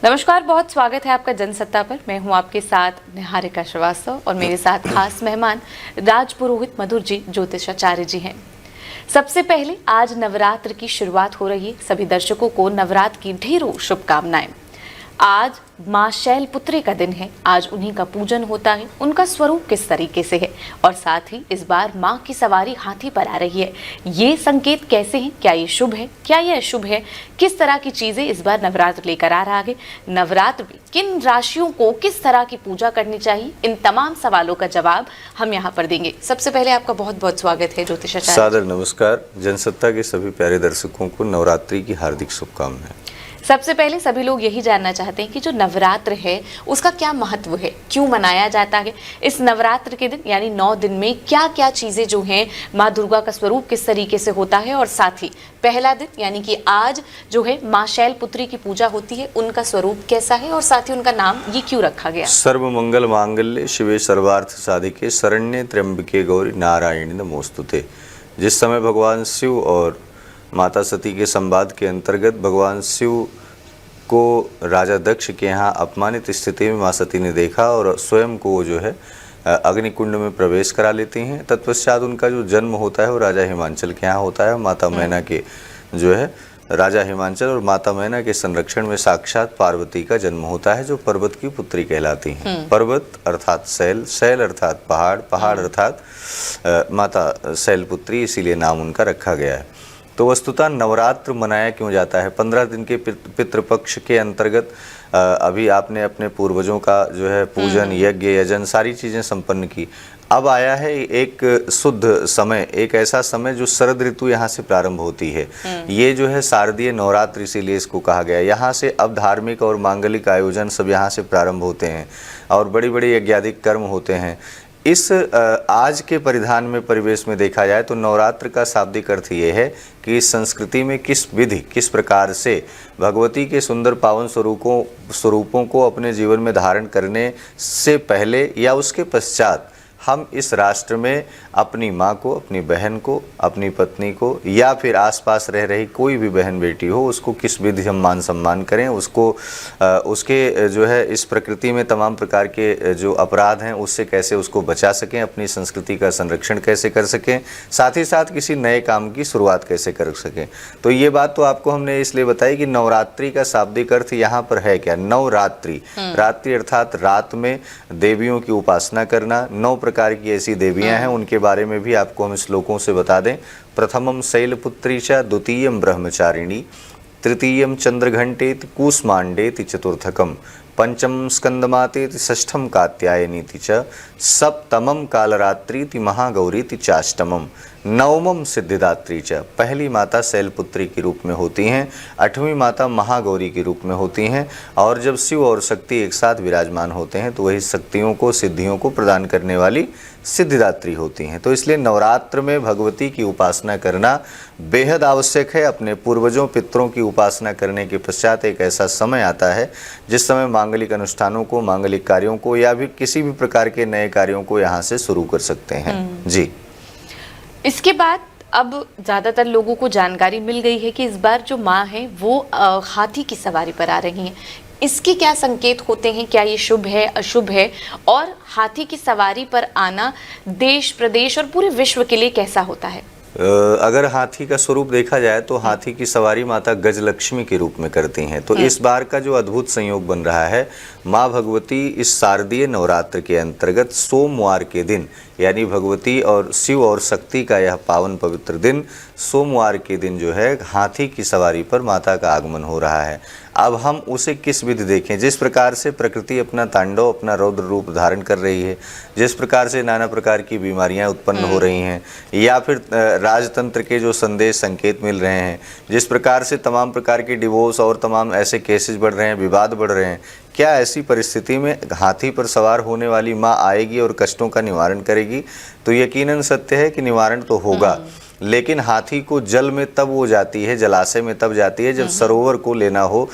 नमस्कार, बहुत स्वागत है आपका जनसत्ता पर। मैं हूं आपके साथ निहारिका श्रीवास्तव और मेरे साथ खास मेहमान राज पुरोहित मधुर जी ज्योतिषाचार्य जी हैं। सबसे पहले आज नवरात्र की शुरुआत हो रही है। सभी दर्शकों को नवरात्र की ढेरों शुभकामनाएं। आज माँ शैलपुत्री का दिन है। आज उन्हीं का पूजन होता है। उनका स्वरूप किस तरीके से है और साथ ही इस बार माँ की सवारी हाथी पर आ रही है, ये संकेत कैसे हैं? क्या ये शुभ है, क्या ये अशुभ है? किस तरह की चीजें इस बार नवरात्र लेकर आ रहा है? नवरात्र में किन राशियों को किस तरह की पूजा करनी चाहिए? इन तमाम सवालों का जवाब हम यहाँ पर देंगे। सबसे पहले आपका बहुत बहुत स्वागत है ज्योतिषाचार्य। सादर नमस्कार। जनसत्ता के सभी प्यारे दर्शकों को नवरात्रि की हार्दिक शुभकामनाएं। सबसे पहले सभी लोग यही जानना चाहते हैं कि जो नवरात्र है उसका क्या महत्व है, क्यों मनाया जाता है? इस नवरात्र के दिन यानी 9 दिन में क्या क्या चीजें जो हैं, माँ दुर्गा का स्वरूप किस तरीके से होता है, और साथ ही पहला दिन यानी कि आज जो है माँ शैलपुत्री की पूजा होती है, उनका स्वरूप कैसा है और साथ ही उनका नाम ये क्यों रखा गया? सर्व मंगल मांगल्ये शिवे सर्वार्थ साधिके शरण्ये त्र्यंबके गौरी नारायणी नमोस्तुते। जिस समय भगवान शिव और माता सती के संवाद के अंतर्गत भगवान शिव को राजा दक्ष के यहाँ अपमानित स्थिति में माँ सती ने देखा और स्वयं को जो है अग्निकुंड में प्रवेश करा लेती हैं। तत्पश्चात उनका जो जन्म होता है वो राजा हिमांचल के यहाँ होता है। माता मैना के जो है राजा हिमांचल और माता मैना के संरक्षण में साक्षात पार्वती का जन्म होता है, जो पर्वत की पुत्री कहलाती हैं। पर्वत अर्थात शैल, शैल अर्थात पहाड़, पहाड़ अर्थात माता शैलपुत्री, इसीलिए नाम उनका रखा गया है। तो वस्तुतः नवरात्र मनाया क्यों जाता है? 15 दिन के पितृपक्ष के अंतर्गत अभी आपने अपने पूर्वजों का जो है पूजन, यज्ञ, यजन सारी चीज़ें संपन्न की। अब आया है एक शुद्ध समय, एक ऐसा समय जो शरद ऋतु यहाँ से प्रारंभ होती है। ये जो है शारदीय नवरात्र, इसीलिए इसको कहा गया है। यहाँ से अब धार्मिक और मांगलिक आयोजन सब यहाँ से प्रारंभ होते हैं और बड़ी बड़ी यज्ञादिक कर्म होते हैं। इस आज के परिधान में, परिवेश में देखा जाए तो नवरात्र का शाब्दिक अर्थ ये है कि इस संस्कृति में किस विधि, किस प्रकार से भगवती के सुंदर पावन स्वरूपों को अपने जीवन में धारण करने से पहले या उसके पश्चात हम इस राष्ट्र में अपनी माँ को, अपनी बहन को, अपनी पत्नी को या फिर आसपास रह रही कोई भी बहन बेटी हो, उसको किस विधि हम मान सम्मान करें, उसको उसके जो है इस प्रकृति में तमाम प्रकार के जो अपराध हैं उससे कैसे उसको बचा सकें, अपनी संस्कृति का संरक्षण कैसे कर सकें, साथ ही साथ किसी नए काम की शुरुआत कैसे कर सकें। तो ये बात तो आपको हमने इसलिए बताई कि नवरात्रि का शाब्दिक अर्थ यहाँ पर है क्या? नवरात्रि, रात्रि अर्थात रात में देवियों की उपासना करना। 9 प्रकार की ऐसी देवियां हैं, उनके बारे में भी आपको हम श्लोकों से बता दें। प्रथमम शैलपुत्री च, द्वितीयम ब्रह्मचारिणी, तृतीयम चंद्रघंटेति, कूष्मांडेति, चतुर्थकम पंचम स्कंदमातेति, षष्ठम कात्यायनीति च, सप्तमम कालरात्रीति, महागौरीति चाष्टमम, नवमम सिद्धिदात्री च। पहली माता शैलपुत्री के रूप में होती हैं, 8वीं माता महागौरी के रूप में होती हैं, और जब शिव और शक्ति एक साथ विराजमान होते हैं तो वही शक्तियों को, सिद्धियों को प्रदान करने वाली सिद्धिदात्री होती हैं। तो इसलिए नवरात्र में भगवती की उपासना करना बेहद आवश्यक है। अपने पूर्वजों, पितरों की उपासना करने के पश्चात एक ऐसा समय आता है जिस समय मांगलिक अनुष्ठानों को, मांगलिक कार्यों को या भी किसी भी प्रकार के नए कार्यों को यहाँ से शुरू कर सकते हैं। जी, इसके बाद अब ज़्यादातर लोगों को जानकारी मिल गई है कि इस बार जो माँ है वो हाथी की सवारी पर आ रही हैं। इसके क्या संकेत होते हैं? क्या ये शुभ है, अशुभ है? और हाथी की सवारी पर आना देश, प्रदेश और पूरे विश्व के लिए कैसा होता है? अगर हाथी का स्वरूप देखा जाए तो हाथी की सवारी माता गजलक्ष्मी के रूप में करती हैं। तो इस बार का जो अद्भुत संयोग बन रहा है, माँ भगवती इस शारदीय नवरात्र के अंतर्गत सोमवार के दिन, यानी भगवती और शिव और शक्ति का यह पावन पवित्र दिन, सोमवार के दिन जो है हाथी की सवारी पर माता का आगमन हो रहा है। अब हम उसे किस विधि देखें? जिस प्रकार से प्रकृति अपना तांडव, अपना रौद्र रूप धारण कर रही है, जिस प्रकार से नाना प्रकार की बीमारियां उत्पन्न हो रही हैं, या फिर राजतंत्र के जो संदेश, संकेत मिल रहे हैं, जिस प्रकार से तमाम प्रकार के डिवोर्स और तमाम ऐसे केसेस बढ़ रहे हैं, विवाद बढ़ रहे हैं, क्या ऐसी परिस्थिति में हाथी पर सवार होने वाली माँ आएगी और कष्टों का निवारण करेगी? तो यकीनन सत्य है कि निवारण तो होगा। लेकिन हाथी को जल में तब वो जाती है, जलाशय में तब जाती है जब सरोवर को लेना हो,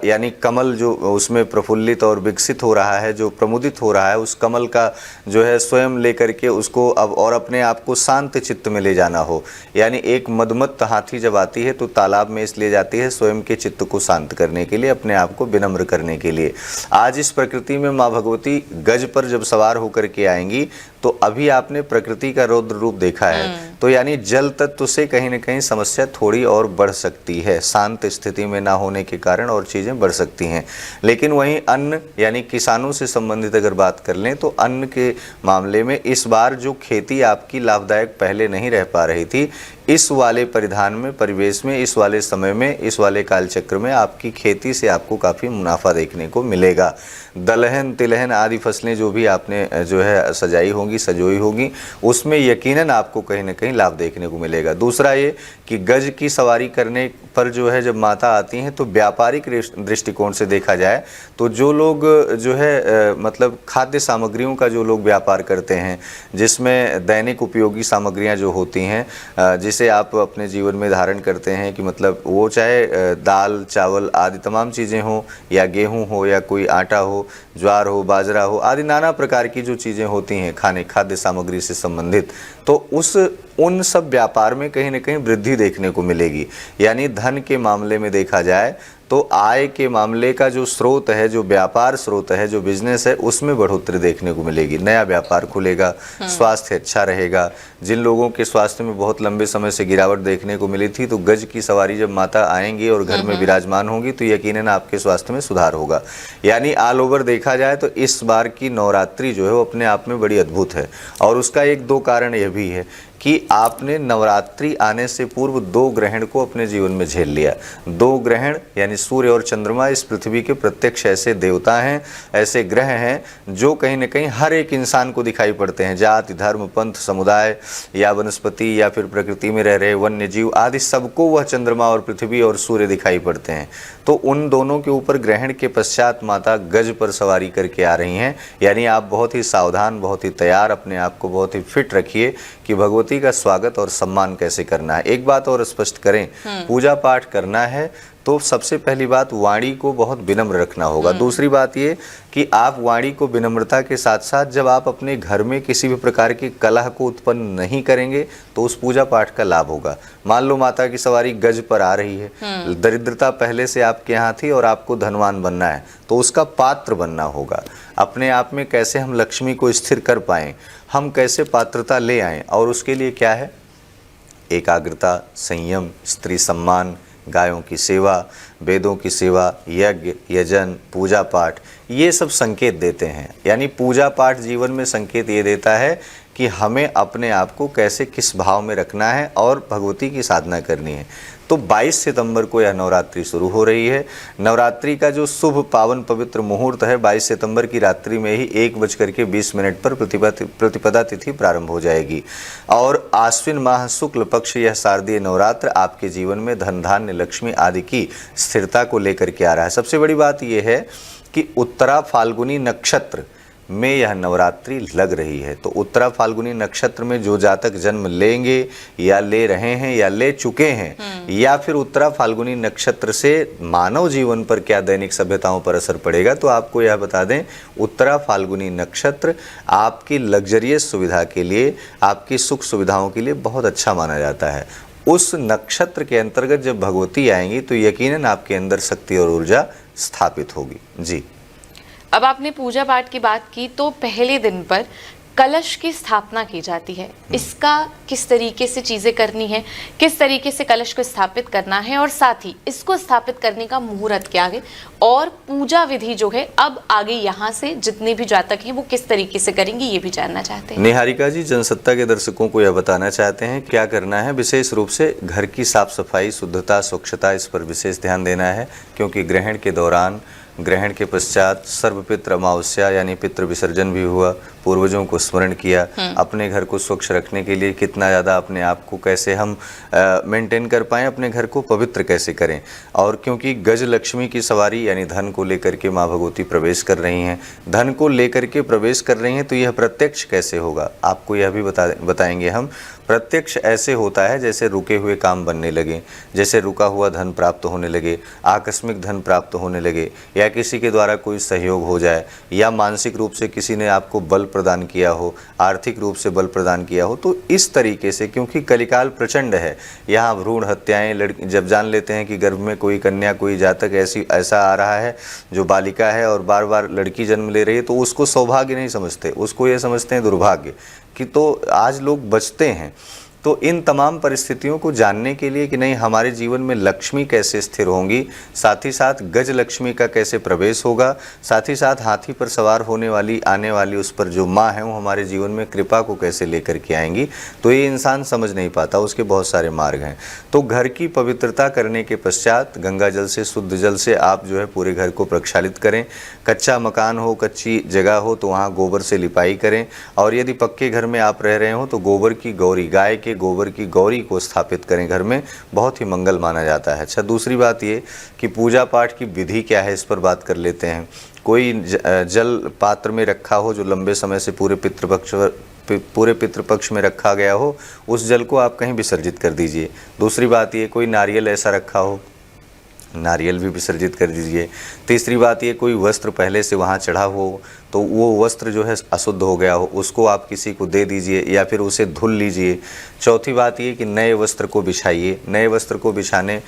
यानी कमल जो उसमें प्रफुल्लित और विकसित हो रहा है, जो प्रमुदित हो रहा है, उस कमल का जो है स्वयं लेकर के उसको अब और अपने आप को शांत चित्त में ले जाना हो। यानी एक मदमत्त हाथी जब आती है तो तालाब में इसलिए जाती है स्वयं के चित्त को शांत करने के लिए, अपने आप को विनम्र करने के लिए। आज इस प्रकृति में माँ भगवती गज पर जब सवार होकर के आएंगी तो अभी आपने प्रकृति का रौद्र रूप देखा है, तो यानी जल तत्व से कहीं न कहीं समस्या थोड़ी और बढ़ सकती है, शांत स्थिति में ना होने के कारण और चीज़ें बढ़ सकती हैं। लेकिन वहीं अन्न यानी किसानों से संबंधित अगर बात कर लें तो अन्न के मामले में इस बार जो खेती आपकी लाभदायक पहले नहीं रह पा रही थी, इस वाले परिधान में, परिवेश में, इस वाले समय में, इस वाले कालचक्र में आपकी खेती से आपको काफ़ी मुनाफा देखने को मिलेगा। दलहन तिलहन आदि फसलें जो भी आपने जो है सजाई होंगी, सजोई होगी, उसमें यकीनन आपको कहीं ना कहीं लाभ देखने को मिलेगा। दूसरा ये कि गज की सवारी करने पर जो है जब माता आती हैं तो व्यापारिक दृष्टिकोण से देखा जाए तो जो लोग जो है मतलब खाद्य सामग्रियों का जो लोग व्यापार करते हैं, जिसमें दैनिक उपयोगी सामग्रियां जो होती हैं, जिसे आप अपने जीवन में धारण करते हैं, कि मतलब वो चाहे दाल चावल आदि तमाम चीज़ें हों, या गेहूं हो, या कोई आटा हो, ज्वार हो, बाजरा हो, आदि नाना प्रकार की जो चीज़ें होती हैं खाद्य सामग्री से संबंधित, तो उन सब व्यापार में कहीं ना कहीं वृद्धि देखने को मिलेगी। यानी धन के मामले में देखा जाए तो आय के मामले का जो स्रोत है, जो व्यापार स्रोत है, जो बिजनेस है, उसमें बढ़ोतरी देखने को मिलेगी। नया व्यापार खुलेगा, स्वास्थ्य अच्छा रहेगा। जिन लोगों के स्वास्थ्य में बहुत लंबे समय से गिरावट देखने को मिली थी, तो गज की सवारी जब माता आएंगी और घर में विराजमान होंगी तो यकीनन आपके स्वास्थ्य में सुधार होगा। यानी ऑल ओवर देखा जाए तो इस बार की नवरात्रि जो है वो अपने आप में बड़ी अद्भुत है। और उसका एक दो कारण यह भी है कि आपने नवरात्रि आने से पूर्व 2 ग्रहण को अपने जीवन में झेल लिया। 2 ग्रहण यानी सूर्य और चंद्रमा इस पृथ्वी के प्रत्यक्ष ऐसे देवता हैं, ऐसे ग्रह हैं जो कहीं न कहीं हर एक इंसान को दिखाई पड़ते हैं। जाति धर्म पंथ समुदाय या वनस्पति या फिर प्रकृति में रह रहे वन्य जीव आदि सबको वह चंद्रमा और पृथ्वी और सूर्य दिखाई पड़ते हैं। तो उन दोनों के ऊपर ग्रहण के पश्चात माता गज पर सवारी करके आ रही हैं। यानी आप बहुत ही सावधान, बहुत ही तैयार, अपने आप को बहुत ही फिट रखिए कि भगवती का स्वागत और सम्मान कैसे करना है। एक बात और स्पष्ट करें, पूजा पाठ करना है तो सबसे पहली बात वाणी को बहुत विनम्र रखना होगा। दूसरी बात ये कि आप वाणी को विनम्रता के साथ साथ जब आप अपने घर में किसी भी प्रकार की कलह को उत्पन्न नहीं करेंगे तो उस पूजा पाठ का लाभ होगा। मान लो माता की सवारी गज पर आ रही है, दरिद्रता पहले से आपके यहाँ थी और आपको धनवान बनना है तो उसका पात्र बनना होगा। अपने आप में कैसे हम लक्ष्मी को स्थिर कर पाएं, हम कैसे पात्रता ले आएं, और उसके लिए क्या है, एकाग्रता, संयम, स्त्री सम्मान, गायों की सेवा, वेदों की सेवा, यज्ञ यजन, पूजा पाठ, ये सब संकेत देते हैं। यानी पूजा पाठ जीवन में संकेत ये देता है कि हमें अपने आप को कैसे किस भाव में रखना है और भगवती की साधना करनी है। तो 22 सितंबर को यह नवरात्रि शुरू हो रही है। नवरात्रि का जो शुभ पावन पवित्र मुहूर्त है 22 सितंबर की रात्रि में ही 1:20 पर प्रतिपदा तिथि प्रारंभ हो जाएगी। और आश्विन माह शुक्ल पक्ष यह शारदीय नवरात्र आपके जीवन में धन धान्य लक्ष्मी आदि की स्थिरता को लेकर के आ रहा है। सबसे बड़ी बात यह है कि उत्तरा फाल्गुनी नक्षत्र में यह नवरात्रि लग रही है। तो उत्तरा फाल्गुनी नक्षत्र में जो जातक जन्म लेंगे या ले रहे हैं या ले चुके हैं, या फिर उत्तरा फाल्गुनी नक्षत्र से मानव जीवन पर क्या दैनिक सभ्यताओं पर असर पड़ेगा, तो आपको यह बता दें, उत्तरा फाल्गुनी नक्षत्र आपकी लग्जरियस सुविधा के लिए, आपकी सुख सुविधाओं के लिए बहुत अच्छा माना जाता है। उस नक्षत्र के अंतर्गत जब भगवती आएंगी तो यकीनन आपके अंदर शक्ति और ऊर्जा स्थापित होगी। जी, अब आपने पूजा पाठ की बात की तो पहले दिन पर कलश की स्थापना की जाती है। इसका किस तरीके से चीज़ें करनी है, किस तरीके से कलश को स्थापित करना है, और साथ ही इसको स्थापित करने का मुहूर्त क्या है, और पूजा विधि जो है अब आगे यहाँ से जितने भी जातक हैं वो किस तरीके से करेंगे, ये भी जानना चाहते हैं। निहारिका जी, जनसत्ता के दर्शकों को यह बताना चाहते हैं क्या करना है। विशेष रूप से घर की साफ सफाई, शुद्धता, स्वच्छता, इस पर विशेष ध्यान देना है, क्योंकि ग्रहण के दौरान, ग्रहण के पश्चात सर्वपित्र अमावस्या यानी पितृ विसर्जन भी हुआ, पूर्वजों को स्मरण किया। अपने घर को स्वच्छ रखने के लिए कितना ज़्यादा अपने आप को कैसे हम मेंटेन कर पाएँ, अपने घर को पवित्र कैसे करें। और क्योंकि गज लक्ष्मी की सवारी यानी धन को लेकर के माँ भगवती प्रवेश कर रही हैं, धन को लेकर के प्रवेश कर रही हैं, तो यह प्रत्यक्ष कैसे होगा आपको यह भी बताएंगे हम। प्रत्यक्ष ऐसे होता है जैसे रुके हुए काम बनने लगे, जैसे रुका हुआ धन प्राप्त होने लगे, आकस्मिक धन प्राप्त होने लगे, या किसी के द्वारा कोई सहयोग हो जाए, या मानसिक रूप से किसी ने आपको बल प्रदान किया हो, आर्थिक रूप से बल प्रदान किया हो। तो इस तरीके से, क्योंकि कलिकाल प्रचंड है, यहाँ भ्रूण हत्याएं, लड़की जब जान लेते हैं कि गर्भ में कोई कन्या, कोई जातक ऐसा आ रहा है जो बालिका है और बार बार लड़की जन्म ले रही है, तो उसको सौभाग्य नहीं समझते, उसको ये समझते हैं दुर्भाग्य कि। तो आज लोग बचते हैं। तो इन तमाम परिस्थितियों को जानने के लिए कि नहीं हमारे जीवन में लक्ष्मी कैसे स्थिर होंगी, साथ ही साथ गज लक्ष्मी का कैसे प्रवेश होगा, साथ ही साथ हाथी पर सवार होने वाली आने वाली उस पर जो माँ है वो हमारे जीवन में कृपा को कैसे लेकर के आएंगी, तो ये इंसान समझ नहीं पाता। उसके बहुत सारे मार्ग हैं। तो घर की पवित्रता करने के पश्चात गंगा जल से, शुद्ध जल से आप जो है पूरे घर को प्रक्षालित करें। कच्चा मकान हो, कच्ची जगह हो तो वहाँ गोबर से लिपाई करें, और यदि पक्के घर में आप रह रहे हो तो गोबर की गौरी, गाय के गोबर की गौरी को स्थापित करें घर में, बहुत ही मंगल माना जाता है। अच्छा, दूसरी बात ये कि पूजा पाठ की विधि क्या है, इस पर बात कर लेते हैं। कोई जल पात्र में रखा हो जो लंबे समय से पूरे पितृपक्ष में रखा गया हो, उस जल को आप कहीं विसर्जित कर दीजिए। दूसरी बात ये, कोई नारियल ऐसा रखा हो, नारियल भी विसर्जित कर दीजिए। तीसरी बात ये, कोई वस्त्र पहले से वहाँ चढ़ा हो तो वो वस्त्र जो है अशुद्ध हो गया हो, उसको आप किसी को दे दीजिए या फिर उसे धुल लीजिए। चौथी बात ये कि नए वस्त्र को बिछाइए। नए वस्त्र को बिछाने,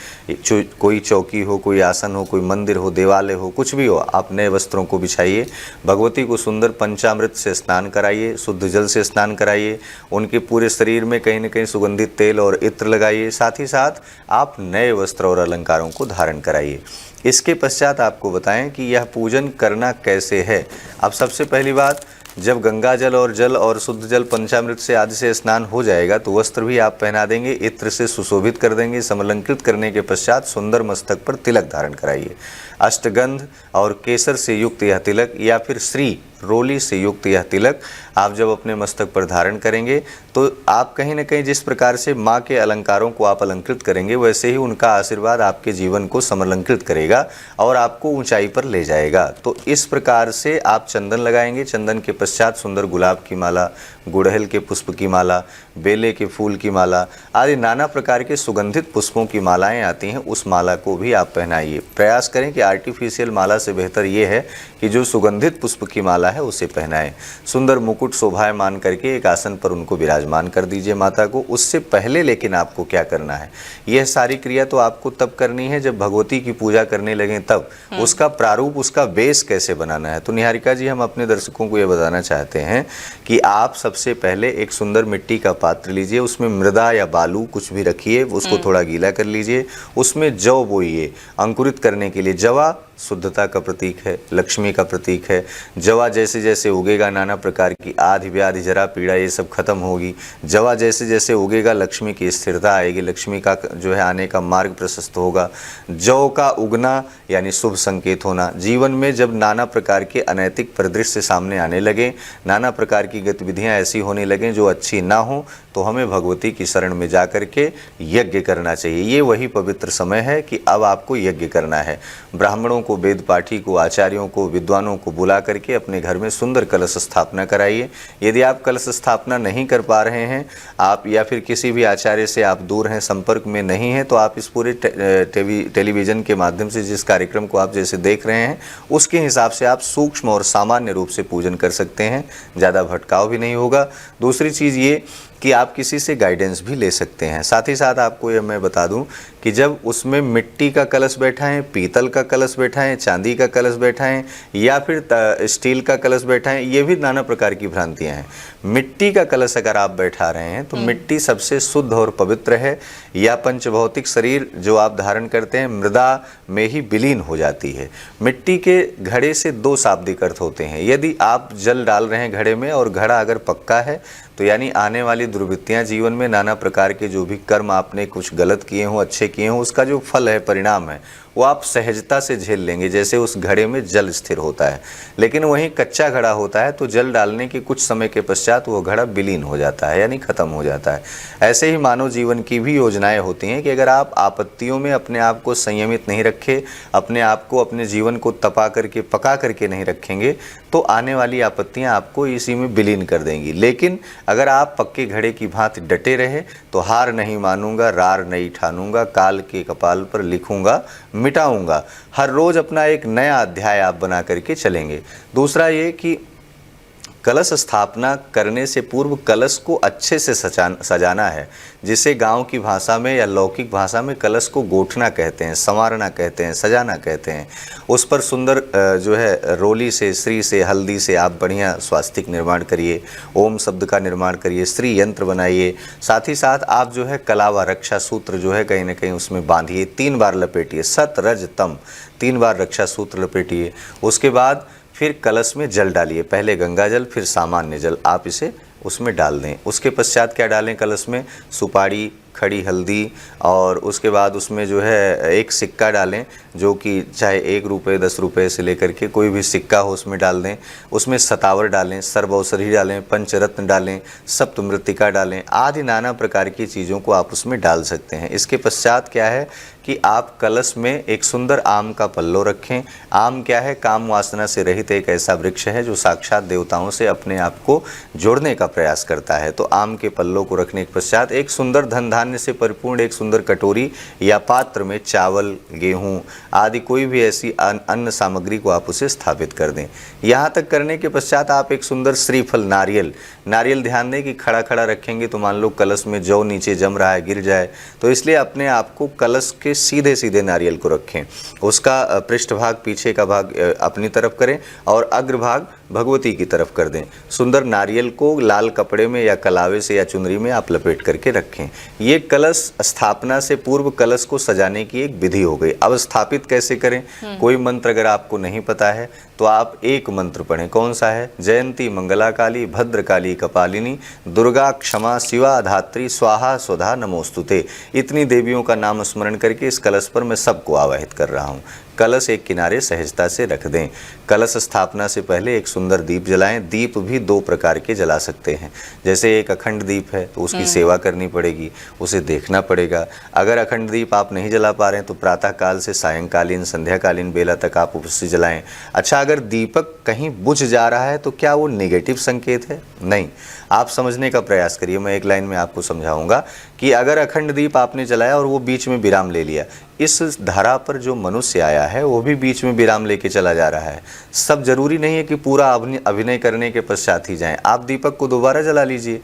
कोई चौकी हो, कोई आसन हो, कोई मंदिर हो, देवालय हो, कुछ भी हो, आप नए वस्त्रों को बिछाइए। भगवती को सुंदर पंचामृत से स्नान कराइए, शुद्ध जल से स्नान कराइए। उनके पूरे शरीर में कहीं न कहीं सुगंधित तेल और इत्र लगाइए। साथ ही साथ आप नए वस्त्र और अलंकारों को धारण कराइए। इसके पश्चात आपको बताएं कि यह पूजन करना कैसे है। अब सबसे पहली बात, जब गंगा जल और शुद्ध जल पंचामृत से आदि से स्नान हो जाएगा तो वस्त्र भी आप पहना देंगे, इत्र से सुशोभित कर देंगे। समलंकृत करने के पश्चात सुंदर मस्तक पर तिलक धारण कराइए। अष्टगंध और केसर से युक्त यह तिलक या फिर श्री रोली से युक्त यह तिलक आप जब अपने मस्तक पर धारण करेंगे तो आप कहीं न कहीं जिस प्रकार से माँ के अलंकारों को आप अलंकृत करेंगे, वैसे ही उनका आशीर्वाद आपके जीवन को समलंकृत करेगा और आपको ऊंचाई पर ले जाएगा। तो इस प्रकार से आप चंदन लगाएंगे। चंदन के पश्चात सुंदर गुलाब की माला, गुड़हल के पुष्प की माला, बेले के फूल की माला आदि नाना प्रकार के सुगंधित पुष्पों की मालाएं आती हैं, उस माला को भी आप पहनाइए। प्रयास करें कि आर्टिफिशियल माला से बेहतर ये है कि जो सुगंधित पुष्प की माला है उसे पहनाएं। सुंदर मुकुट शोभायमान करके एक आसन पर उनको विराजमान कर दीजिए माता को। उससे पहले लेकिन आपको क्या करना है, यह सारी क्रिया तो आपको तब करनी है जब भगवती की पूजा करने लगें तब। उसका प्रारूप, उसका बेस कैसे बनाना है, तो निहारिका जी हम अपने दर्शकों को यह बताना चाहते हैं कि आप सबसे पहले एक सुंदर मिट्टी का पात्र लीजिए, उसमें मृदा या बालू कुछ भी रखिए, उसको थोड़ा गीला कर लीजिए। उसमें जौ बोइए अंकुरित करने के लिए। जवा शुद्धता का प्रतीक है, लक्ष्मी का प्रतीक है। जवा जैसे जैसे उगेगा नाना प्रकार की आधि व्याधि जरा पीड़ा ये सब खत्म होगी। जवा जैसे जैसे उगेगा लक्ष्मी की स्थिरता आएगी, लक्ष्मी का जो है आने का मार्ग प्रशस्त होगा। जौ का उगना यानी शुभ संकेत होना। जीवन में जब नाना प्रकार के अनैतिक परिदृश्य सामने आने लगे, नाना प्रकार की गतिविधियां ऐसी होने लगें जो अच्छी ना हो, तो हमें भगवती की शरण में जा कर के यज्ञ करना चाहिए। ये वही पवित्र समय है कि अब आपको यज्ञ करना है। ब्राह्मणों को, वेद पाठी को, आचार्यों को, विद्वानों को बुला करके अपने घर में सुंदर कलश स्थापना कराइए। यदि आप कलश स्थापना नहीं कर पा रहे हैं, आप या फिर किसी भी आचार्य से आप दूर हैं, संपर्क में नहीं हैं, तो आप इस पूरे टेलीविज़न के माध्यम से जिस कार्यक्रम को आप जैसे देख रहे हैं उसके हिसाब से आप सूक्ष्म और सामान्य रूप से पूजन कर सकते हैं। ज़्यादा भटकाव भी नहीं होगा। दूसरी चीज़ ये कि आप किसी से गाइडेंस भी ले सकते हैं। साथ ही साथ आपको ये मैं बता दूं कि जब उसमें मिट्टी का कलश बैठाएं, पीतल का कलश बैठाएं, चांदी का कलश बैठाएं या फिर स्टील का कलश बैठाएं, ये भी नाना प्रकार की भ्रांतियां हैं। मिट्टी का कलश अगर आप बैठा रहे हैं तो मिट्टी सबसे शुद्ध और पवित्र है। या पंचभौतिक शरीर जो आप धारण करते हैं मृदा में ही विलीन हो जाती है। मिट्टी के घड़े से दो शाब्दिक अर्थ होते हैं। यदि आप जल डाल रहे हैं घड़े में और घड़ा अगर पक्का है तो यानी आने वाली दुर्वृत्तियां, जीवन में नाना प्रकार के जो भी कर्म आपने कुछ गलत किए हों, अच्छे किए हों, उसका जो फल है, परिणाम है, वो आप सहजता से झेल लेंगे, जैसे उस घड़े में जल स्थिर होता है। लेकिन वहीं कच्चा घड़ा होता है तो जल डालने के कुछ समय के पश्चात वो घड़ा विलीन हो जाता है, यानी खत्म हो जाता है। ऐसे ही मानव जीवन की भी योजनाएं होती हैं कि अगर आप आपत्तियों में अपने आप को संयमित नहीं रखे, अपने आप को, अपने जीवन को तपा करके, पका करके नहीं रखेंगे, तो आने वाली आपत्तियां आपको इसी में विलीन कर देंगी। लेकिन अगर आप पक्के घड़े की भांति डटे रहे तो हार नहीं मानूंगा, रार नहीं ठानूंगा, काल के कपाल पर लिखूंगा, मिटाऊंगा, हर रोज अपना एक नया अध्याय आप बना करके चलेंगे। दूसरा ये कि कलश स्थापना करने से पूर्व कलश को अच्छे से सजाना है, जिसे गांव की भाषा में या लौकिक भाषा में कलश को गोठना कहते हैं, संवारना कहते हैं, सजाना कहते हैं। उस पर सुंदर जो है रोली से, श्री से, हल्दी से आप बढ़िया स्वास्तिक निर्माण करिए, ओम शब्द का निर्माण करिए, श्री यंत्र बनाइए। साथ ही साथ आप जो है कलावा रक्षा सूत्र जो है कहीं ना कहीं उसमें बांधिए, 3 बार लपेटिए, सत रज तम 3 बार रक्षा सूत्र लपेटिए। उसके बाद फिर कलश में जल डालिए, पहले गंगा जल फिर सामान्य जल आप इसे उसमें डाल दें। उसके पश्चात क्या डालें कलश में? सुपारी, खड़ी हल्दी, और उसके बाद उसमें जो है एक सिक्का डालें, जो कि चाहे 1 रुपये 10 रुपये से लेकर के कोई भी सिक्का हो उसमें डाल दें। उसमें सतावर डालें, सर्वौषधि डालें, पंचरत्न डालें, सप्तमृत्तिका डालें, आदि नाना प्रकार की चीज़ों को आप उसमें डाल सकते हैं। इसके पश्चात क्या है कि आप कलश में एक सुंदर आम का पल्लो रखें। आम क्या है? काम वासना से रहित एक ऐसा वृक्ष है जो साक्षात देवताओं से अपने आप को जोड़ने का प्रयास करता है। तो आम के पल्लो को रखने के पश्चात एक सुंदर धन धान्य से परिपूर्ण एक सुंदर कटोरी या पात्र में चावल, गेहूं आदि कोई भी ऐसी अन्न सामग्री को आप उसे स्थापित कर दें। यहाँ तक करने के पश्चात आप एक सुंदर श्रीफल, नारियल ध्यान दें कि खड़ा खड़ा रखेंगे तो मान लो कलश में जौ नीचे जम रहा है, गिर जाए, तो इसलिए अपने आप को कलश के सीधे सीधे नारियल को रखें। उसका पृष्ठभाग, पीछे का भाग अपनी तरफ करें और अग्रभाग भगवती की तरफ कर दें। सुंदर नारियल को लाल कपड़े में या कलावे से या चुनरी में आप लपेट करके रखें। ये कलश स्थापना से पूर्व कलश को सजाने की एक विधि हो गई। अब स्थापित कैसे करें? कोई मंत्र अगर आपको नहीं पता है तो आप एक मंत्र पढ़ें। कौन सा है? जयंती मंगला काली भद्रकाली कपालिनी दुर्गा क्षमा शिवा धात्री स्वाहा स्वधा नमोस्तुते। इतनी देवियों का नाम स्मरण करके इस कलश पर मैं सबको आवाहित कर रहा हूँ। कलश एक किनारे सहजता से रख दें। कलश स्थापना से पहले एक सुंदर दीप जलाएं। दीप भी 2 प्रकार के जला सकते हैं। जैसे एक अखंड दीप है तो उसकी सेवा करनी पड़ेगी, उसे देखना पड़ेगा। अगर अखंड दीप आप नहीं जला पा रहे हैं तो प्रातः काल से सायंकालीन, संध्याकालीन बेला तक आप उसे जलाएं। अच्छा, अगर दीपक कहीं बुझ जा रहा है तो क्या वो नेगेटिव संकेत है? नहीं, आप समझने का प्रयास करिए। मैं एक लाइन में आपको समझाऊंगा कि अगर अखंड दीप आपने जलाया और वो बीच में विराम ले लिया, इस धारा पर जो मनुष्य आया है वो भी बीच में विराम लेके चला जा रहा है। सब जरूरी नहीं है कि पूरा अभिनय करने के पश्चात ही जाएं। आप दीपक को दोबारा जला लीजिए,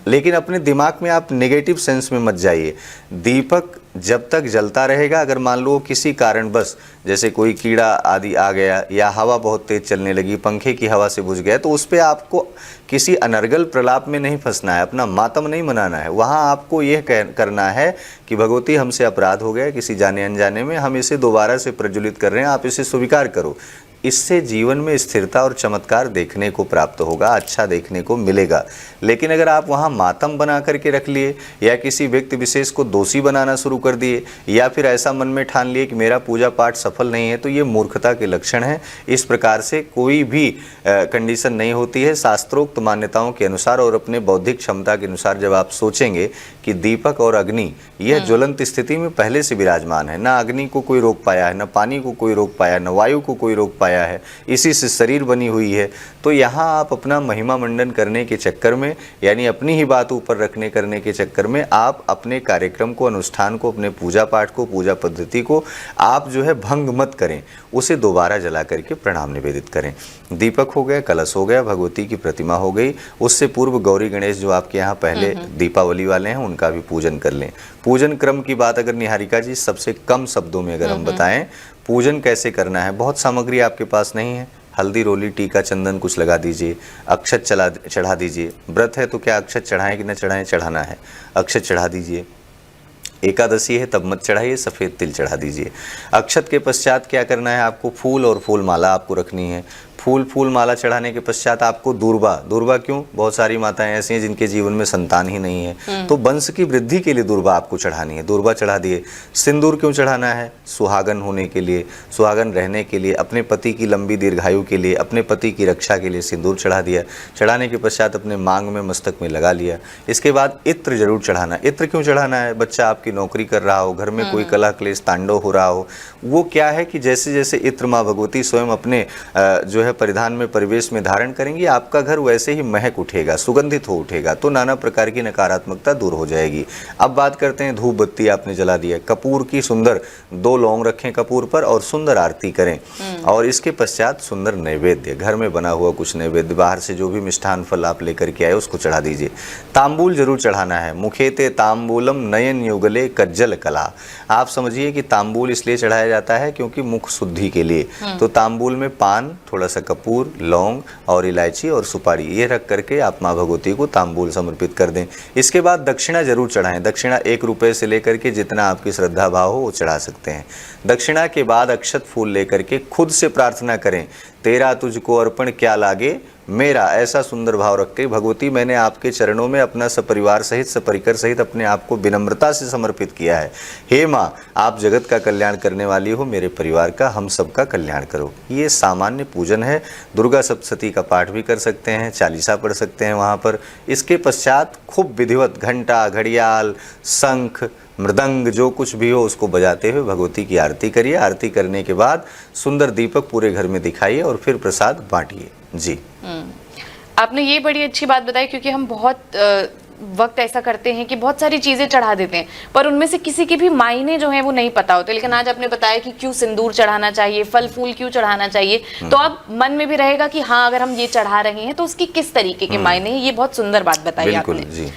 लेकिन अपने दिमाग में आप नेगेटिव सेंस में मत जाइए। दीपक जब तक जलता रहेगा, अगर मान लो किसी कारणवश जैसे कोई कीड़ा आदि आ गया या हवा बहुत तेज चलने लगी, पंखे की हवा से बुझ गया, तो उस पर आपको किसी अनर्गल प्रलाप में नहीं फंसना है, अपना मातम नहीं मनाना है। वहाँ आपको यह करना है कि भगवती हमसे अपराध हो गया किसी जाने अनजाने में, हम इसे दोबारा से प्रज्वलित कर रहे हैं, आप इसे स्वीकार करो। इससे जीवन में स्थिरता और चमत्कार देखने को प्राप्त होगा, अच्छा देखने को मिलेगा। लेकिन अगर आप वहाँ मातम बना करके रख लिए या किसी व्यक्ति विशेष को दोषी बनाना शुरू कर दिए या फिर ऐसा मन में ठान लिए कि मेरा पूजा पाठ सफल नहीं है, तो ये मूर्खता के लक्षण है। इस प्रकार से कोई भी कंडीशन नहीं होती है। शास्त्रोक्त मान्यताओं के अनुसार और अपने बौद्धिक क्षमता के अनुसार जब आप सोचेंगे कि दीपक और अग्नि यह ज्वलंत स्थिति में पहले से विराजमान है, ना अग्नि को कोई रोक पाया है, ना पानी को कोई रोक पाया, ना वायु को कोई रोक पाया है, इसी से शरीर बनी हुई है, तो यहाँ आप अपना महिमा मंडन करने के चक्कर में, यानी अपनी ही बात ऊपर रखने करने के चक्कर में आप अपने कार्यक्रम को, अनुष्ठान को, अपने पूजा पाठ को, पूजा पद्धति को आप जो है भंग मत करें, उसे दोबारा जला करके प्रणाम निवेदित करें। दीपक हो गया, कलश हो गया, भगवती की प्रतिमा हो गई। उससे पूर्व गौरी गणेश जो आपके यहाँ पहले दीपावली वाले हैं उनका भी पूजन कर लें। पूजन क्रम की बात अगर निहारिका जी सबसे कम शब्दों में अगर हम बताएं, पूजन कैसे करना है। बहुत सामग्री आपके पास नहीं है, हल्दी, रोली, टीका, चंदन कुछ लगा दीजिए, अक्षत चढ़ा दीजिए। व्रत है तो क्या अक्षत चढ़ाएं कि न चढ़ाएं? चढ़ाना है, अक्षत चढ़ा दीजिए। एकादशी है तब मत चढ़ाइए, सफ़ेद तिल चढ़ा दीजिए। अक्षत के पश्चात क्या करना है आपको? फूल और फूल माला आपको रखनी है। फूल माला चढ़ाने के पश्चात आपको दूर्वा क्यों, बहुत सारी माताएं ऐसी हैं जिनके जीवन में संतान ही नहीं है, तो वंश की वृद्धि के लिए दूर्वा आपको चढ़ानी है, दूर्वा चढ़ा दिए। सिंदूर क्यों चढ़ाना है, सुहागन होने के लिए, सुहागन रहने के लिए, अपने पति की लंबी दीर्घायु के लिए, अपने पति की रक्षा के लिए सिंदूर चढ़ा दिया। चढ़ाने के पश्चात अपने मांग में, मस्तक में लगा लिया। इसके बाद इत्र जरूर चढ़ाना। इत्र क्यों चढ़ाना है, बच्चा आपकी नौकरी कर रहा हो, घर में कोई कलह क्लेश तांडव हो रहा हो, वो क्या है कि जैसे जैसे इत्र माँ भगवती स्वयं अपने जो है परिधान में, परिवेश में धारण करेंगी, आपका घर वैसे ही महक उठेगा, सुगंधित हो उठेगा, तो नाना प्रकार की नकारात्मकता दूर हो जाएगी। अब बात करते हैं धूप बत्ती आपने जला दिया, कपूर की सुंदर 2 लौंग रखें कपूर पर और सुंदर आरती करें। और इसके पश्चात सुंदर नैवेद्य, घर में बना हुआ कुछ नैवेद्य, बाहर से जो भी मिष्ठान फल आप लेकर के आए उसको चढ़ा दीजिए। तांबूल जरूर चढ़ाना है। मुखेते तांबूलम नयन युगले कज्जल कला। आप समझिए कि तांबूल इसलिए चढ़ाया जाता है क्योंकि मुख शुद्धि के लिए। तो तांबूल में पान, थोड़ा सा कपूर, लौंग और इलायची और सुपारी ये रख करके आप माँ भगवती को तांबूल समर्पित कर दें। इसके बाद दक्षिणा जरूर चढ़ाएं। दक्षिणा 1 रुपये से लेकर के जितना आपकी श्रद्धा भाव हो वो चढ़ा सकते हैं। दक्षिणा के बाद अक्षत फूल लेकर के खुद से प्रार्थना करें, तेरा तुझको अर्पण क्या लागे मेरा। ऐसा सुंदर भाव रख के, भगवती मैंने आपके चरणों में अपना सपरिवार सहित, सपरिकर सहित अपने आप को विनम्रता से समर्पित किया है। हे माँ, आप जगत का कल्याण करने वाली हो, मेरे परिवार का, हम सबका कल्याण करो। ये सामान्य पूजन है। दुर्गा सप्तशती का पाठ भी कर सकते हैं, चालीसा पढ़ सकते हैं वहाँ पर। इसके पश्चात खूब विधिवत घंटा, घड़ियाल, शंख, मृदंग जो कुछ भी हो उसको बजाते हुए भगवती की आरती करिए। आरती करने के बाद सुंदर दीपक पूरे घर में दिखाइए और फिर प्रसाद बांटिए। जी, आपने ये बड़ी अच्छी बात बताई, क्योंकि हम बहुत वक्त ऐसा करते हैं कि बहुत सारी चीजें चढ़ा देते हैं, पर उनमें से किसी के भी मायने जो हैं वो नहीं पता होते। लेकिन आज आपने बताया कि क्यों सिंदूर चढ़ाना चाहिए, फल फूल क्यों चढ़ाना चाहिए, तो अब मन में भी रहेगा कि हाँ, अगर हम ये चढ़ा रहे हैं तो उसकी किस तरीके के मायने हैं। ये बहुत सुंदर बात बताई आपने। जी।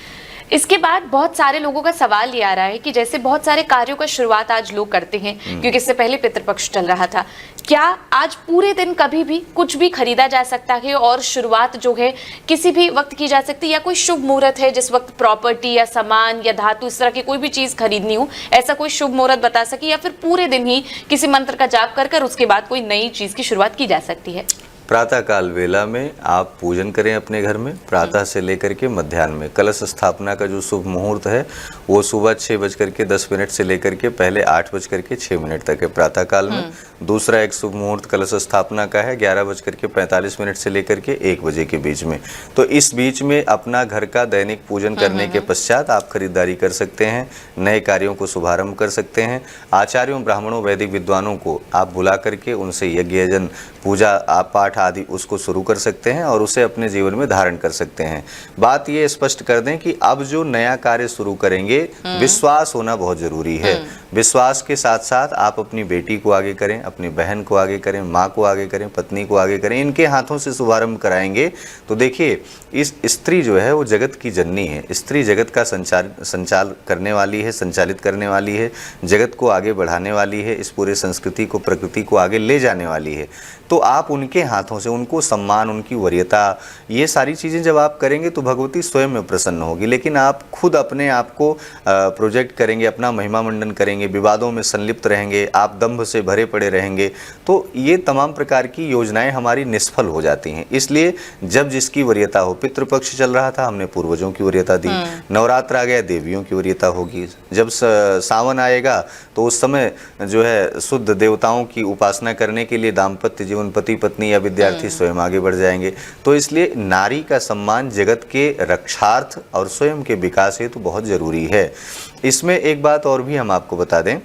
इसके बाद बहुत सारे लोगों का सवाल ये आ रहा है कि जैसे बहुत सारे कार्यों का शुरुआत आज लोग करते हैं, क्योंकि इससे पहले पितृपक्ष चल रहा था, क्या आज पूरे दिन कभी भी कुछ भी खरीदा जा सकता है और शुरुआत जो है किसी भी वक्त की जा सकती है, या कोई शुभ मुहूर्त है जिस वक्त प्रॉपर्टी या सामान या धातु इस तरह की कोई भी चीज खरीदनी हो, ऐसा कोई शुभ मुहूर्त बता सके, या फिर पूरे दिन ही किसी मंत्र का जाप कर कर उसके बाद कोई नई चीज की शुरुआत की जा सकती है? प्रातः काल वेला में आप पूजन करें अपने घर में, प्रातः से लेकर के मध्याह्न में। कलश स्थापना का जो शुभ मुहूर्त है वो सुबह 6:10 से लेकर के पहले 8:06 तक है प्रातः काल में। दूसरा एक शुभ मुहूर्त कलश स्थापना का है 11:45 से लेकर के 1 बजे के बीच में। तो इस बीच में अपना घर का दैनिक पूजन करने के पश्चात आप खरीदारी कर सकते हैं, नए कार्यों को शुभारंभ कर सकते हैं। आचार्यों, ब्राह्मणों, वैदिक विद्वानों को आप बुला करके उनसे यज्ञ यजन, पूजा, आप पाठ आदि उसको शुरू कर सकते हैं और उसे अपने जीवन में धारण कर सकते हैं। बात ये स्पष्ट कर दें कि अब जो नया कार्य शुरू करेंगे, विश्वास होना बहुत जरूरी है। विश्वास के साथ साथ आप अपनी बेटी को आगे करें, अपनी बहन को आगे करें, माँ को आगे करें, पत्नी को आगे करें। इनके हाथों से शुभारंभ कराएंगे तो देखिए, इस स्त्री जो है वो जगत की जननी है। स्त्री जगत का संचाल करने वाली है, संचालित करने वाली है, जगत को आगे बढ़ाने वाली है, इस पूरे संस्कृति को, प्रकृति को आगे ले जाने वाली है। तो आप उनके हाथों से उनको सम्मान, उनकी वरीयता, ये सारी चीज़ें जब आप करेंगे तो भगवती स्वयं में प्रसन्न होगी। लेकिन आप खुद अपने आप को प्रोजेक्ट करेंगे, अपना महिमा मंडन करेंगे, विवादों में संलिप्त रहेंगे, आप दंभ से भरे पड़े रहेंगे, तो ये तमाम प्रकार की योजनाएं हमारी निष्फल हो जाती हैं। इसलिए जब जिसकी वरीयता हो, पितृपक्ष चल रहा था, हमने पूर्वजों की वरीयता दी, नवरात्र आ गया, देवियों की वरीयता होगी, जब सावन आएगा तो उस समय जो है शुद्ध देवताओं की उपासना करने के लिए दाम्पत्य जीवन, पति पत्नी या विद्यार्थी स्वयं आगे बढ़ जाएंगे। तो इसलिए नारी का सम्मान जगत के रक्षार्थ और स्वयं के विकास हेतु तो बहुत जरूरी है। इसमें एक बात और भी हम आपको बता दें,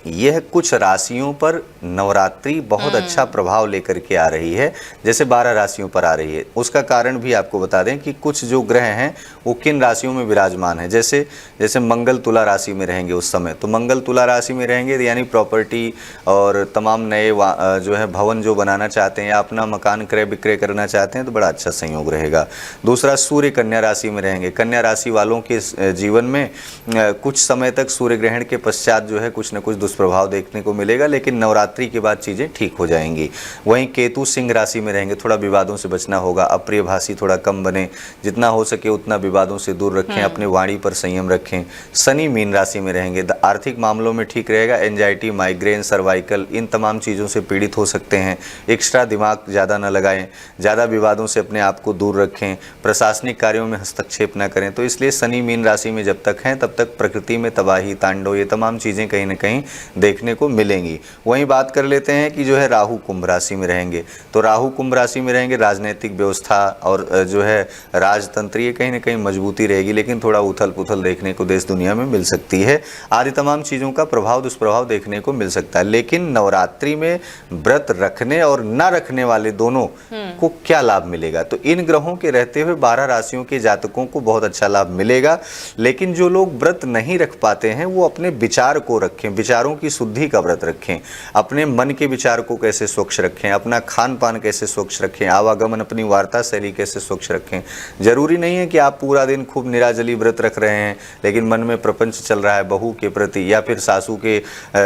यह कुछ राशियों पर नवरात्रि बहुत अच्छा प्रभाव लेकर के आ रही है, जैसे 12 राशियों पर आ रही है। उसका कारण भी आपको बता दें कि कुछ जो ग्रह हैं वो किन राशियों में विराजमान है। जैसे मंगल तुला राशि में रहेंगे उस समय, तो मंगल तुला राशि में रहेंगे यानी प्रॉपर्टी और तमाम नए जो है भवन जो बनाना चाहते हैं या अपना मकान क्रय विक्रय करना चाहते हैं तो बड़ा अच्छा संयोग रहेगा। दूसरा, सूर्य कन्या राशि में रहेंगे। कन्या राशि वालों के जीवन में कुछ समय तक सूर्य ग्रहण के पश्चात जो है कुछ न कुछ दुष्प्रभाव देखने को मिलेगा, लेकिन नवरात्रि के बाद चीज़ें ठीक हो जाएंगी। वहीं केतु सिंह राशि में रहेंगे, थोड़ा विवादों से बचना होगा, अप्रिय भाषी थोड़ा कम बने, जितना हो सके उतना विवादों से दूर रखें, अपने वाणी पर संयम रखें। शनि मीन राशि में रहेंगे, आर्थिक मामलों में ठीक रहेगा। एंजाइटी, माइग्रेन, सर्वाइकल, इन तमाम चीज़ों से पीड़ित हो सकते हैं। एक्स्ट्रा दिमाग ज़्यादा न लगाएं, ज़्यादा विवादों से अपने आप को दूर रखें, प्रशासनिक कार्यों में हस्तक्षेप न करें। तो इसलिए शनि मीन राशि में जब तक हैं तब तक प्रकृति में तबाही, तांडव, ये तमाम चीज़ें कहीं ना कहीं देखने को मिलेंगी। वहीं बात कर लेते हैं कि जो है राहु कुंभ राशि में रहेंगे, तो राहु कुंभ राशि में रहेंगे, राजनीतिक व्यवस्था और जो है राजतंत्र, ये कहीं ना कहीं मजबूती रहेगी, लेकिन थोड़ा उथल पुथल देखने को देश दुनिया में मिल सकती है। आदि तमाम चीज़ों का प्रभाव दुष्प्रभाव देखने को मिल सकता है। लेकिन नवरात्रि में व्रत रखने और न रखने वाले दोनों को क्या लाभ मिलेगा? तो इन ग्रहों के रहते हुए 12 राशियों के जातकों को बहुत अच्छा लाभ मिलेगा। लेकिन जो लोग व्रत नहीं रख पाते हैं वो अपने विचार को रखें, विचारों की शुद्धि का व्रत रखें, अपने मन के विचार को कैसे स्वच्छ रखें, अपना खान पान कैसे स्वच्छ रखें, आवागमन, अपनी वार्ता शैली कैसे स्वच्छ रखें। जरूरी नहीं है कि आप पूरा दिन खूब निराजली व्रत रख रहे हैं लेकिन मन में प्रपंच चल रहा है बहू के प्रति, या फिर सासू के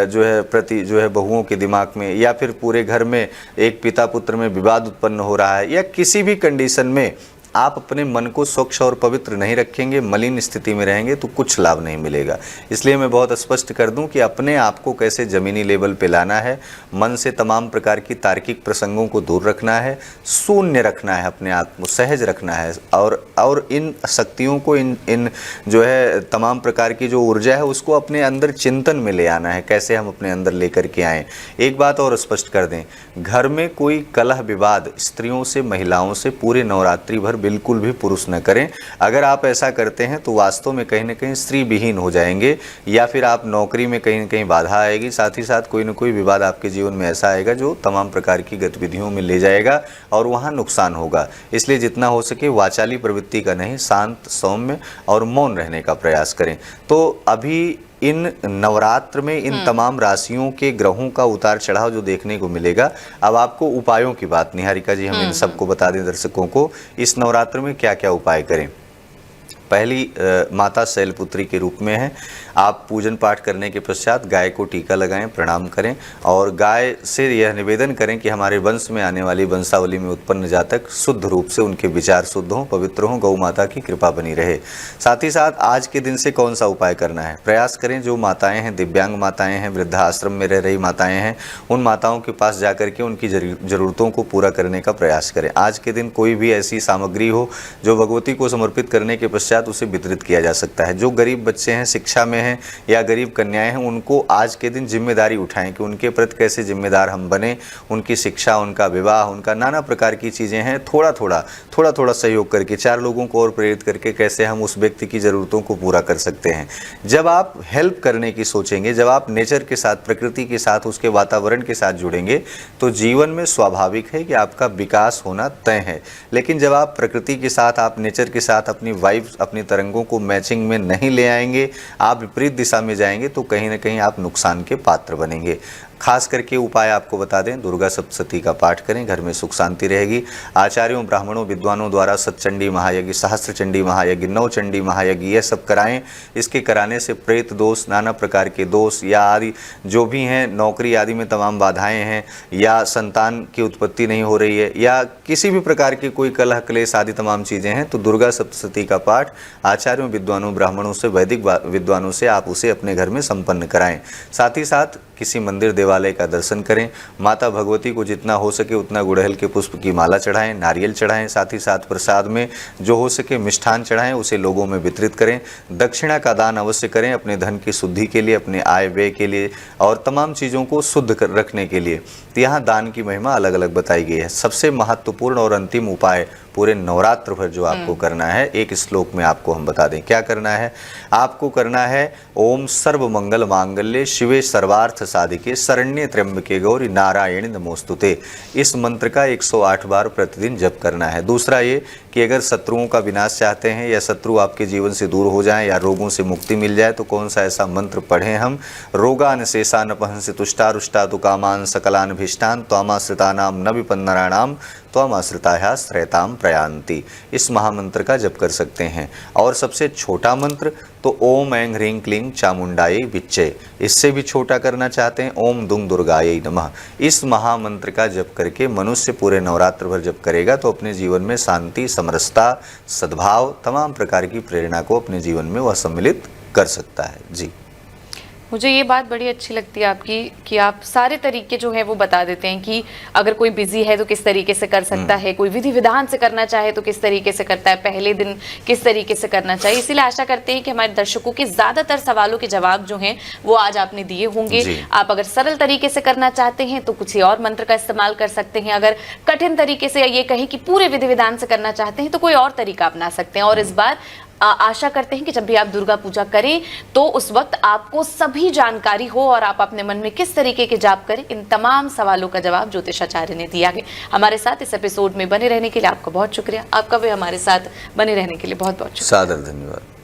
जो है प्रति, जो है बहुओं के दिमाग में, या फिर पूरे घर में एक पिता पुत्र में विवाद उत्पन्न हो रहा है, या किसी भी कंडीशन में आप अपने मन को स्वच्छ और पवित्र नहीं रखेंगे, मलिन स्थिति में रहेंगे तो कुछ लाभ नहीं मिलेगा। इसलिए मैं बहुत स्पष्ट कर दूं कि अपने आप को कैसे ज़मीनी लेवल पे लाना है, मन से तमाम प्रकार की तार्किक प्रसंगों को दूर रखना है, शून्य रखना है, अपने आप को सहज रखना है, और इन शक्तियों को, इन जो है तमाम प्रकार की जो ऊर्जा है उसको अपने अंदर चिंतन में ले आना है, कैसे हम अपने अंदर लेकर के आएँ। एक बात और स्पष्ट कर दें, घर में कोई कलह विवाद स्त्रियों से, महिलाओं से पूरे नवरात्रि भर बिल्कुल भी पुरुष न करें। अगर आप ऐसा करते हैं तो वास्तव में कहीं ना कहीं स्त्री विहीन हो जाएंगे, या फिर आप नौकरी में कहीं ना कहीं बाधा आएगी, साथ ही साथ कोई ना कोई विवाद आपके जीवन में ऐसा आएगा जो तमाम प्रकार की गतिविधियों में ले जाएगा और वहाँ नुकसान होगा। इसलिए जितना हो सके वाचाली प्रवृत्ति का नहीं, शांत, सौम्य और मौन रहने का प्रयास करें। तो अभी इन नवरात्र में इन तमाम राशियों के ग्रहों का उतार चढ़ाव जो देखने को मिलेगा। अब आपको उपायों की बात निहारिका जी हम इन सबको बता दें दर्शकों को, इस नवरात्र में क्या क्या उपाय करें। पहली माता शैलपुत्री के रूप में है, आप पूजन पाठ करने के पश्चात गाय को टीका लगाएं, प्रणाम करें और गाय से यह निवेदन करें कि हमारे वंश में आने वाली वंशावली में उत्पन्न जातक शुद्ध रूप से उनके विचार शुद्ध हों, पवित्र हों, गौ माता की कृपा बनी रहे। साथ ही साथ आज के दिन से कौन सा उपाय करना है, प्रयास करें जो माताएं हैं, दिव्यांग माताएं हैं, वृद्धाश्रम में रह रही माताएं हैं, उन माताओं के पास जाकर के उनकी ज़रूरतों को पूरा करने का प्रयास करें। आज के दिन कोई भी ऐसी सामग्री हो जो भगवती को समर्पित करने के पश्चात उसे वितरित किया जा सकता है। जो गरीब बच्चे हैं, शिक्षा में हैं या गरीब कन्याएं हैं, उनको आज के दिन जिम्मेदारी उठाएं कि उनके प्रति कैसे जिम्मेदार हम बने, उनकी शिक्षा, उनका विवाह, उनका नाना प्रकार की चीज़ें हैं, थोड़ा थोड़ा सहयोग करके 4 लोगों को और प्रेरित करके कैसे हम उस व्यक्ति की ज़रूरतों को पूरा कर सकते हैं। जब आप हेल्प करने की सोचेंगे, जब आप नेचर के साथ, प्रकृति के साथ, उसके वातावरण के साथ जुड़ेंगे तो जीवन में स्वाभाविक है कि आपका विकास होना तय है। लेकिन जब आप प्रकृति के साथ, आप नेचर के साथ अपनी वाइब्स, अपनी तरंगों को मैचिंग में नहीं ले आएंगे, आप विपरीत दिशा में जाएंगे तो कहीं ना कहीं आप नुकसान के पात्र बनेंगे। खास करके उपाय आपको बता दें, दुर्गा सप्तशती का पाठ करें, घर में सुख शांति रहेगी। आचार्यों, ब्राह्मणों, विद्वानों द्वारा सतचंडी महायज्ञ, सहस्त्र चंडी महायज्ञ, नवचंडी महायज्ञ, ये सब कराएं। इसके कराने से प्रेत दोष, नाना प्रकार के दोष या आदि जो भी हैं, नौकरी आदि में तमाम बाधाएं हैं, या संतान की उत्पत्ति नहीं हो रही है, या किसी भी प्रकार की कोई कलह क्लेश आदि तमाम चीज़ें हैं, तो दुर्गा सप्तशती का पाठ आचार्यों, विद्वानों, ब्राह्मणों से, वैदिक विद्वानों से आप उसे अपने घर में संपन्न कराएं। साथ ही साथ किसी मंदिर देवालय का दर्शन करें। माता भगवती को जितना हो सके उतना गुड़हल के पुष्प की माला चढ़ाएं, नारियल चढ़ाएं। साथ ही साथ प्रसाद में जो हो सके मिष्ठान चढ़ाएं, उसे लोगों में वितरित करें। दक्षिणा का दान अवश्य करें अपने धन की शुद्धि के लिए, अपने आय व्यय के लिए और तमाम चीज़ों को शुद्ध कर रखने के लिए। तो यहाँ दान की महिमा अलग अलग बताई गई है। सबसे महत्वपूर्ण और अंतिम उपाय पूरे नवरात्र भर जो आपको करना है, एक श्लोक में आपको हम बता दें क्या करना है। आपको करना है ओम सर्व मंगल मांगल्ये शिवे सर्वार्थ साधिके शरण्ये त्र्यंबके गौरी नारायणी नमोस्तुते। इस मंत्र का 108 बार प्रतिदिन जप करना है। दूसरा ये कि अगर शत्रुओं का विनाश चाहते हैं या शत्रु आपके जीवन से दूर हो जाएं या रोगों से मुक्ति मिल जाए तो कौन सा ऐसा मंत्र पढ़ें हम। रोगान शेषान अपहंसि तुष्टारुष्टा तु कामान सकलान भीष्टान त्वामाश्रितानाम न विपन्नराणाम त्वामाश्रिताया श्रेताम प्रयान्ति। इस महामंत्र का जप कर सकते हैं। और सबसे छोटा मंत्र तो ओम ऐं ह्रीं क्लीं चामुंडायै विच्चे, इससे भी छोटा करना चाहते हैं ओम दुंग दुर्गायै नमः। इस महामंत्र का जप करके मनुष्य पूरे नवरात्र भर जप करेगा तो अपने जीवन में शांति, समरसता, सद्भाव, तमाम प्रकार की प्रेरणा को अपने जीवन में वह सम्मिलित कर सकता है। जी मुझे ये बात बड़ी अच्छी लगती है आपकी कि आप सारे तरीके जो है वो बता देते हैं कि अगर कोई बिजी है तो किस तरीके से कर सकता है, कोई विधि विधान से करना चाहे तो किस तरीके से करता है, पहले दिन किस तरीके से करना चाहिए। इसीलिए आशा करते हैं कि हमारे दर्शकों के ज्यादातर सवालों के जवाब जो हैं वो आज आपने दिए होंगे। आप अगर सरल तरीके से करना चाहते हैं तो कुछ और मंत्र का इस्तेमाल कर सकते हैं, अगर कठिन तरीके से या ये कहें कि पूरे विधि विधान से करना चाहते हैं तो कोई और तरीका अपना सकते हैं। और इस बार आशा करते हैं कि जब भी आप दुर्गा पूजा करें तो उस वक्त आपको सभी जानकारी हो और आप अपने मन में किस तरीके के जाप करें। इन तमाम सवालों का जवाब ज्योतिषाचार्य ने दिया है। हमारे साथ इस एपिसोड में बने रहने के लिए आपका बहुत शुक्रिया। आपका भी हमारे साथ बने रहने के लिए बहुत बहुत शुक्रिया। सादर धन्यवाद।